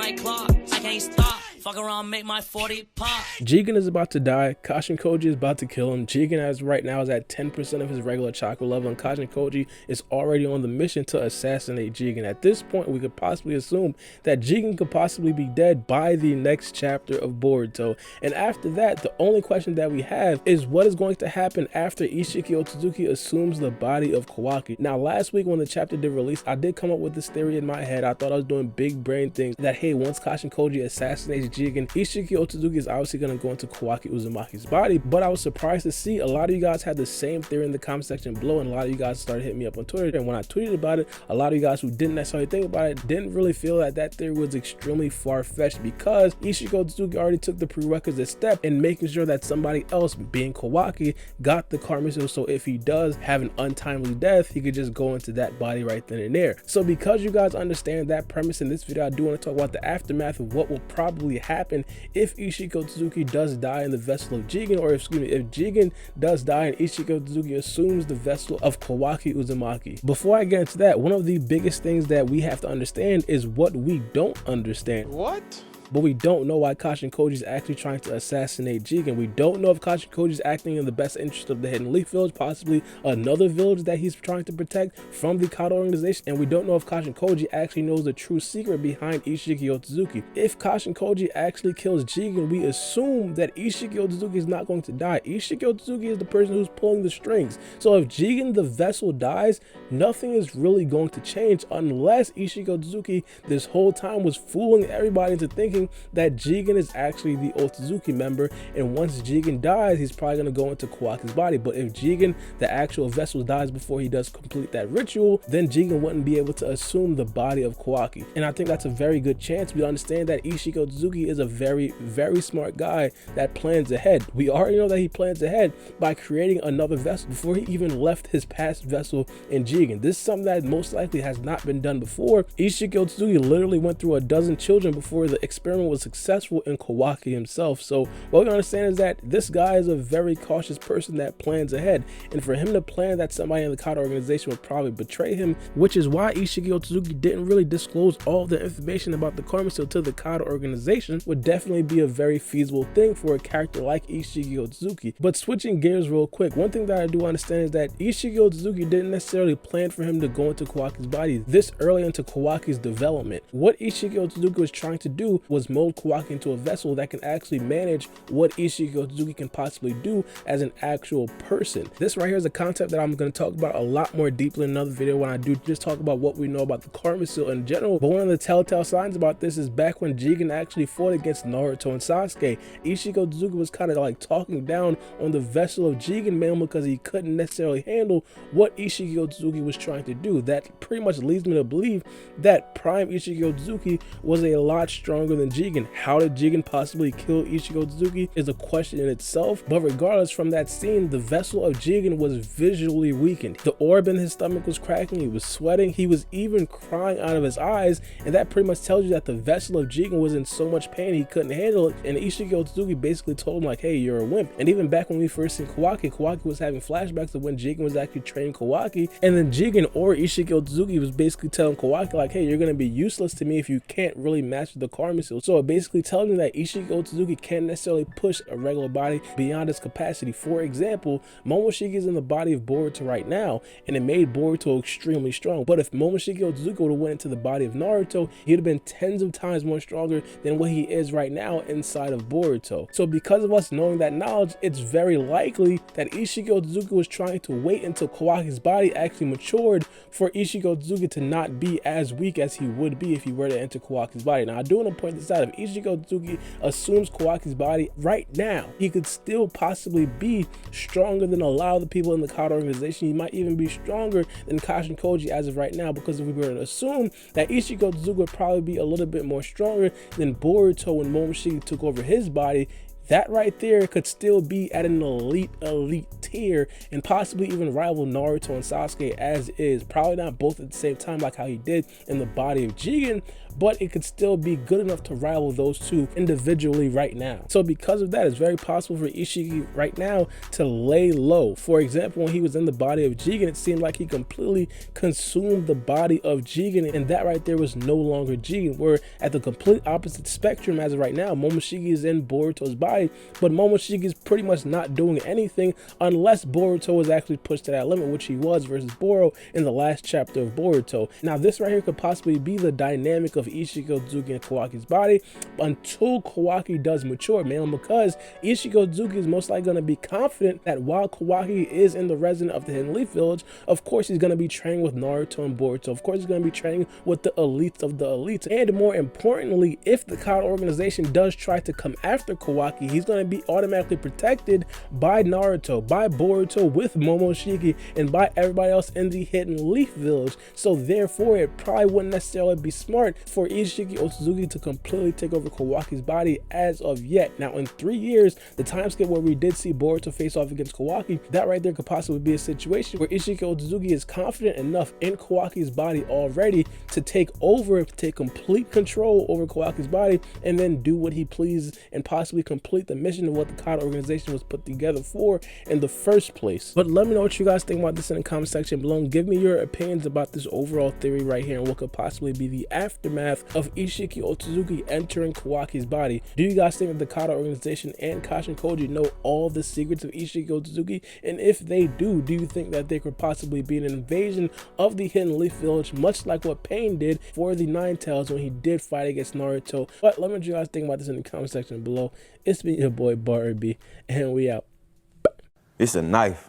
like clock. I can't stop. Fuck around, make my 40 pop. Jigen is about to die. Kashin Koji is about to kill him. Jigen, as right now, is at 10% of his regular chakra level, and Kashin Koji is already on the mission to assassinate Jigen. At this point, we could possibly assume that Jigen could possibly be dead by the next chapter of Boruto. And after that, the only question that we have is what is going to happen after Isshiki Otsutsuki assumes the body of Kawaki. Now, last week when the chapter did release, I did come up with this theory in my head. I thought I was doing big brain things that, hey, once Kashin Koji assassinates Jigen, Isshiki Otsutsuki is obviously going to go into Kawaki Uzumaki's body. But I was surprised to see a lot of you guys had the same theory in the comment section below, and a lot of you guys started hitting me up on Twitter. And when I tweeted about it, a lot of you guys who didn't necessarily think about it didn't really feel that that theory was extremely far-fetched, because Isshiki Otsutsuki already took the prerequisite step in making sure that somebody else, being Kawaki, got the karma seal, so if he does have an untimely death, he could just go into that body right then and there. So because you guys understand that premise in this video, I do want to talk about the aftermath of what will probably happen if Isshiki Otsutsuki does die in the vessel of Jigen, or if Jigen does die and Isshiki Otsutsuki assumes the vessel of Kawaki Uzamaki. Before I get into that, one of the biggest things that we have to understand is what we don't understand. What? But we don't know why Kashin Koji is actually trying to assassinate Jigen. We don't know if Kashin Koji is acting in the best interest of the Hidden Leaf Village, possibly another village that he's trying to protect from the Kado organization. And we don't know if Kashin Koji actually knows the true secret behind Isshiki Otsutsuki. If Kashin Koji actually kills Jigen, we assume that Isshiki Otsutsuki is not going to die. Isshiki Otsutsuki is the person who's pulling the strings. So if Jigen the vessel dies, nothing is really going to change unless Isshiki Otsutsuki this whole time was fooling everybody into thinking that Jigen is actually the Otsutsuki member, and once Jigen dies, he's probably going to go into Kawaki's body. But if Jigen, the actual vessel, dies before he does complete that ritual, then Jigen wouldn't be able to assume the body of Kawaki. And I think that's a very good chance. We understand that Isshiki Otsutsuki is a very, very smart guy that plans ahead. We already know that he plans ahead by creating another vessel before he even left his past vessel in Jigen. This is something that most likely has not been done before. Isshiki Otsutsuki literally went through a dozen children before the experiment was successful in Kawaki himself. So what we understand is that this guy is a very cautious person that plans ahead, and for him to plan that somebody in the Kado organization would probably betray him, which is why Isshiki Otsutsuki didn't really disclose all the information about the karma seal to the Kado organization, would definitely be a very feasible thing for a character like Isshiki Otsutsuki. But switching gears real quick, one thing that I do understand is that Isshiki Otsutsuki didn't necessarily plan for him to go into Kawaki's body this early into Kawaki's development. What Isshiki Otsutsuki was trying to do was mold Kawaki into a vessel that can actually manage what Isshiki Otsutsuki can possibly do as an actual person. This right here is a concept that I'm going to talk about a lot more deeply in another video when I do just talk about what we know about the karma seal in general. But one of the telltale signs about this is back when Jigen actually fought against Naruto and Sasuke, Isshiki Otsutsuki was kind of like talking down on the vessel of Jigen mainly because he couldn't necessarily handle what Isshiki Otsutsuki was trying to do. That pretty much leads me to believe that prime Isshiki Otsutsuki was a lot stronger than Jigen. How did Jigen possibly kill Isshiki Otsutsuki is a question in itself, but regardless, from that scene, the vessel of Jigen was visually weakened. The orb in his stomach was cracking, he was sweating, he was even crying out of his eyes, and that pretty much tells you that the vessel of Jigen was in so much pain he couldn't handle it, and Isshiki Otsutsuki basically told him like, hey, you're a wimp. And even back when we first seen Kawaki was having flashbacks of when Jigen was actually training Kawaki, and then Jigen or Isshiki Otsutsuki was basically telling Kawaki like, hey, you're gonna be useless to me if you can't really master the karma seal. So it basically telling you that Isshiki Otsutsuki can't necessarily push a regular body beyond its capacity. For example, Momoshiki is in the body of Boruto right now, and it made Boruto extremely strong. But if Momoshiki Otsutsuki would have went into the body of Naruto, he'd have been tens of times more stronger than what he is right now inside of Boruto. So because of us knowing that knowledge, it's very likely that Isshiki Otsutsuki was trying to wait until Kawaki's body actually matured for Isshiki Otsutsuki to not be as weak as he would be if he were to enter Kawaki's body. Now I do want to point this out. If Isshiki Otsutsuki assumes Kawaki's body right now, he could still possibly be stronger than a lot of the people in the Kado organization. He might even be stronger than Kashin Koji as of right now, because if we were to assume that Isshiki Otsutsuki would probably be a little bit more stronger than Boruto when Momoshiki took over his body, that right there could still be at an elite tier and possibly even rival Naruto and Sasuke as is. Probably not both at the same time like how he did in the body of Jigen, but it could still be good enough to rival those two individually right now. So because of that, it's very possible for Isshiki right now to lay low. For example, when he was in the body of Jigen, it seemed like he completely consumed the body of Jigen, and that right there was no longer Jigen. We're at the complete opposite spectrum as of right now. Momoshiki is in Boruto's body, but Momoshiki is pretty much not doing anything unless Boruto was actually pushed to that limit, which he was versus Boro in the last chapter of Boruto. Now this right here could possibly be the dynamic of Isshiki Otsutsuki and Kawaki's body until Kawaki does mature, man, because Isshiki Otsutsuki is most likely going to be confident that while Kawaki is in the resident of the Hidden Leaf Village, of course he's going to be training with Naruto and Boruto. Of course he's going to be training with the elites of the elites. And more importantly, if the Kado organization does try to come after Kawaki, he's going to be automatically protected by Naruto, by Boruto, with Momoshiki, and by everybody else in the Hidden Leaf Village. So therefore, it probably wouldn't necessarily be smart for Isshiki Otsutsuki to completely take over Kawaki's body as of yet. Now in 3 years, the time skip where we did see Boruto face off against Kawaki, that right there could possibly be a situation where Isshiki Otsutsuki is confident enough in Kawaki's body already to take over, to take complete control over Kawaki's body, and then do what he pleases and possibly complete the mission of what the Kado organization was put together for in the first place. But let me know what you guys think about this in the comment section below, and give me your opinions about this overall theory right here and what could possibly be the aftermath of Isshiki Otsutsuki entering Kawaki's body. Do you guys think that the Kado organization and Kashin Koji know all the secrets of Isshiki Otsutsuki? And if they do you think that there could possibly be an invasion of the Hidden Leaf Village, much like what Pain did for the Nine Tails when he did fight against Naruto? But let me know what you guys think about this in the comment section below. It's been your boy Baara, and we out. It's a knife.